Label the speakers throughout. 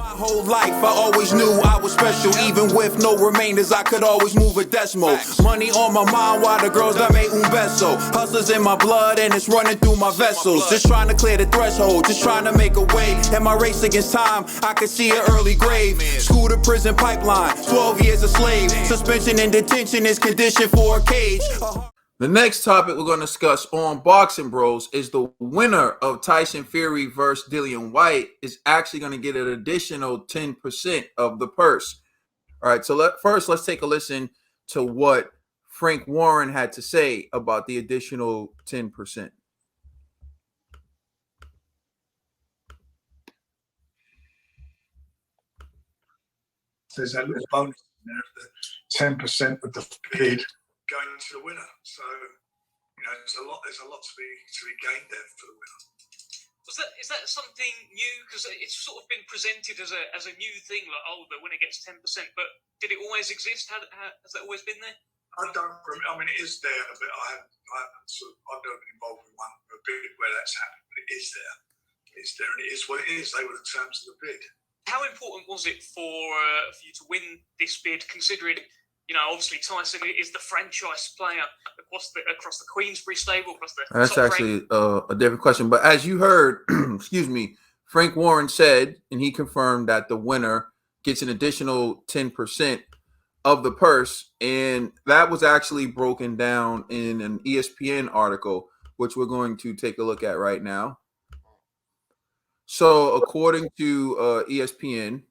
Speaker 1: My whole life, I always knew I was special. Even with no remainders, I could always move a decimal. Money on my mind while the girls that made un beso. Hustlers in my blood and it's running through my vessels. Just trying to clear the threshold, just trying to make a way. In my race against time, I could see an early grave. School to prison pipeline, 12 years a slave. Suspension and detention is conditioned for a cage.
Speaker 2: The next topic we're going to discuss on Boxing Bros is the winner of Tyson Fury versus Dillian Whyte is actually going to get an additional 10% of the purse. All right, so let's take a listen to what Frank Warren had to say about the additional 10%.
Speaker 3: There's a little bonus in there, the 10% of the bid going to the winner. So, you know, there's a lot to be gained there for the winner.
Speaker 4: Is that something new? Because it's sort of been presented as a new thing, like, oh, the winner gets 10%. But did it always exist? Has that always been there?
Speaker 3: I don't remember. I mean, it is there, but I've never been involved with a bid where that's happened. But it is there. It's there, and it is what it is. They were the terms of the bid.
Speaker 4: How important was it for you to win this bid, considering, you know, obviously Tyson is the franchise player across the Queensbury stable, across the.
Speaker 2: That's actually a different question, but as you heard, excuse me, Frank Warren said, and he confirmed that the winner gets an additional 10% of the purse, and that was actually broken down in an ESPN article, which we're going to take a look at right now. So, according to ESPN.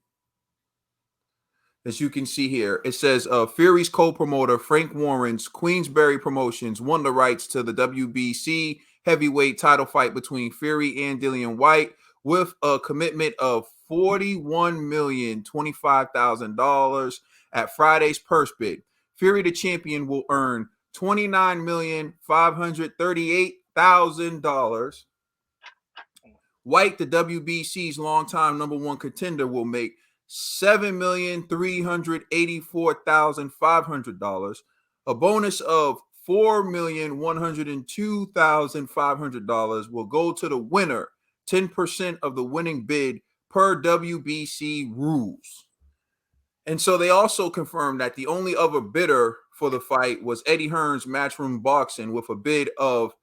Speaker 2: As you can see here, it says Fury's co-promoter Frank Warren's Queensberry Promotions won the rights to the WBC heavyweight title fight between Fury and Dillian Whyte with a commitment of $41,025,000 at Friday's purse bid. Fury, the champion, will earn $29,538,000. Whyte, the WBC's longtime number one contender, will make $7,384,500, a bonus of $4,102,500 will go to the winner, 10% of the winning bid per WBC rules. And so they also confirmed that the only other bidder for the fight was Eddie Hearn's Matchroom Boxing with a bid of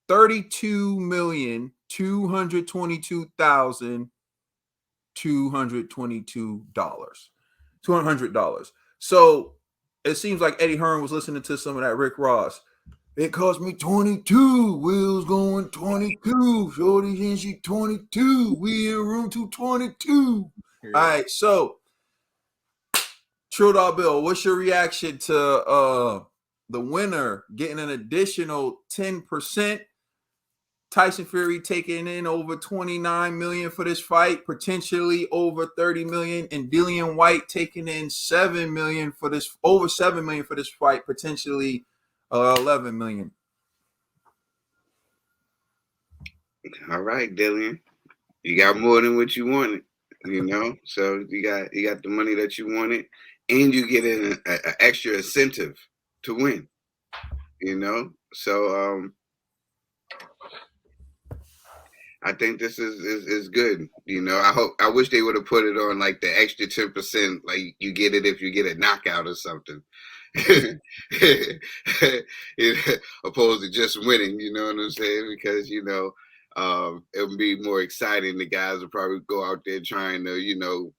Speaker 2: $32,222,200. So it seems like Eddie Hearn was listening to some of that Rick Ross. It cost me 22. Will's going 22. Shorty and she 22. We in room 222. Yeah. All right, so True Dog Bill, what's your reaction to the winner getting an additional 10%? Tyson Fury taking in over $29 million for this fight, potentially over $30 million, and Dillian Whyte taking in $7 million for this, over $7 million for this fight, potentially $11 million.
Speaker 5: All right, Dillian, you got more than what you wanted, you know. So you got the money that you wanted, and you get an extra incentive to win, you know. So I think this is good. You know, I wish they would have put it on like the extra 10%, like you get it if you get a knockout or something. Opposed to just winning, you know what I'm saying? Because, you know, it would be more exciting. The guys would probably go out there trying to, you know,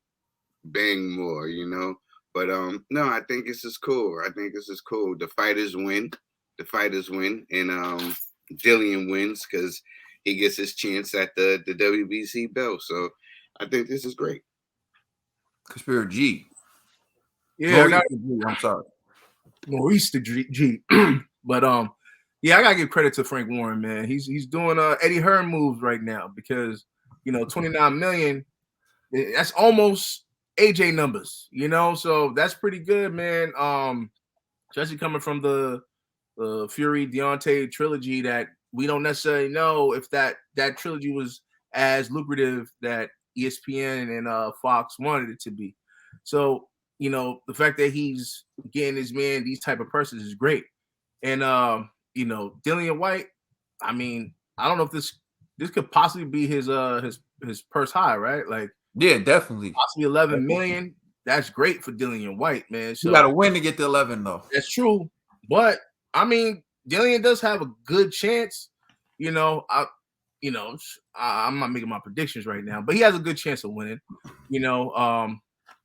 Speaker 5: bang more, you know. But no, I think this is cool. I think this is cool. The fighters win. And Dillian wins because he gets his chance at the WBC belt. So I think this is great.
Speaker 2: Conspiracy G.
Speaker 6: Yeah,
Speaker 2: I'm sorry.
Speaker 6: Maurice the G. But yeah, I gotta give credit to Frank Warren, man. He's doing Eddie Hearn moves right now because, you know, 29 million, that's almost AJ numbers, you know, so that's pretty good, man. Especially coming from the Fury Deontay trilogy that we don't necessarily know if that trilogy was as lucrative that ESPN and Fox wanted it to be. So, you know, the fact that he's getting his man these type of persons is great. And you know, Dillian Whyte, I mean, I don't know if this could possibly be his purse high, right? Like,
Speaker 2: Yeah, definitely.
Speaker 6: Possibly 11 million. That's great for Dillian Whyte, man.
Speaker 2: You
Speaker 6: So
Speaker 2: got to win to get to 11, though.
Speaker 6: that's true. But I mean, Dillian does have a good chance. You know, I'm not making my predictions right now, but he has a good chance of winning. You know,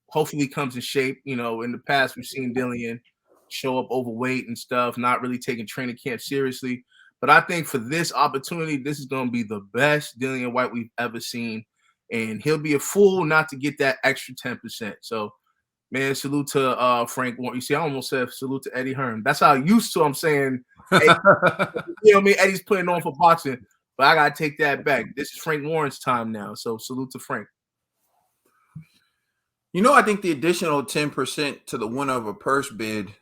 Speaker 6: hopefully he comes in shape. You know, in the past we've seen Dillian show up overweight and stuff, not really taking training camp seriously. But I think for this opportunity, this is going to be the best Dillian Whyte we've ever seen, and he'll be a fool not to get that extra 10%. So, man, salute to Frank Warren. You see, I almost said salute to Eddie Hearn. That's how used to I'm saying, Eddie, you know what I mean? Eddie's putting on for boxing, but I gotta take that back. This is Frank Warren's time now. So salute to Frank.
Speaker 2: You know, I think the additional 10% to the winner of a purse bid,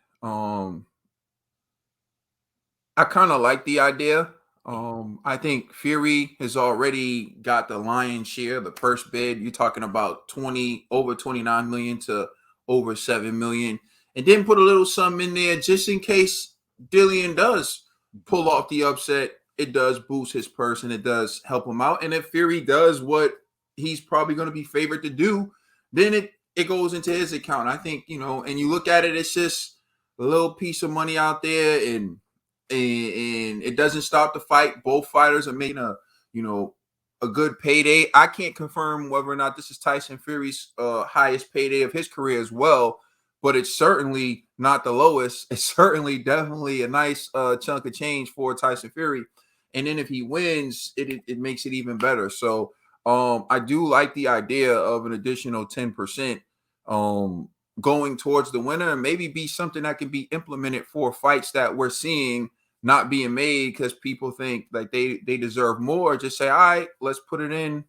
Speaker 2: I kind of like the idea. I think Fury has already got the lion's share, the purse bid. You're talking about over 29 million to over 7 million. And then put a little something in there just in case Dillian does pull off the upset. It does boost his purse and it does help him out. And if Fury does what he's probably going to be favored to do, then it goes into his account. I think, you know, and you look at it, it's just a little piece of money out there, and it doesn't stop the fight. Both fighters are making a good payday. I can't confirm whether or not this is Tyson Fury's highest payday of his career as well, but it's certainly not the lowest. It's certainly definitely a nice chunk of change for Tyson Fury. And then if he wins, it makes it even better. So I do like the idea of an additional 10% going towards the winner, and maybe be something that can be implemented for fights that we're seeing not being made because people think like they deserve more. Just say, all right, let's put it in,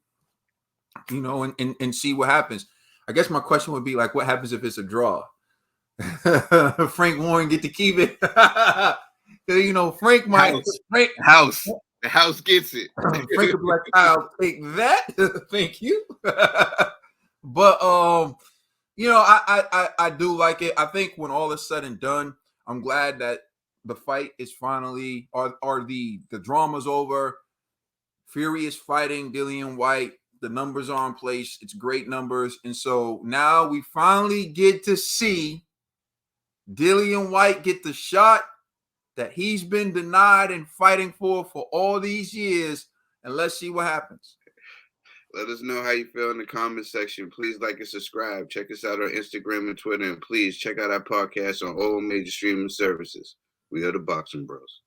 Speaker 2: you know, and see what happens. I guess my question would be like, what happens if it's a draw? Frank Warren get to keep it. You know, Frank might
Speaker 5: The house gets it.
Speaker 2: Frank would be like, I'll take that. Thank you. But you know, I do like it. I think when all is said and done, I'm glad that the fight is finally, or the drama's over. Fury is fighting Dillian Whyte. The numbers are in place. It's great numbers. And so now we finally get to see Dillian Whyte get the shot that he's been denied and fighting for all these years. And let's see what happens.
Speaker 5: Let us know how you feel in the comment section. Please like and subscribe. Check us out on Instagram and Twitter. And please check out our podcast on all major streaming services. We are the Boxing Bros.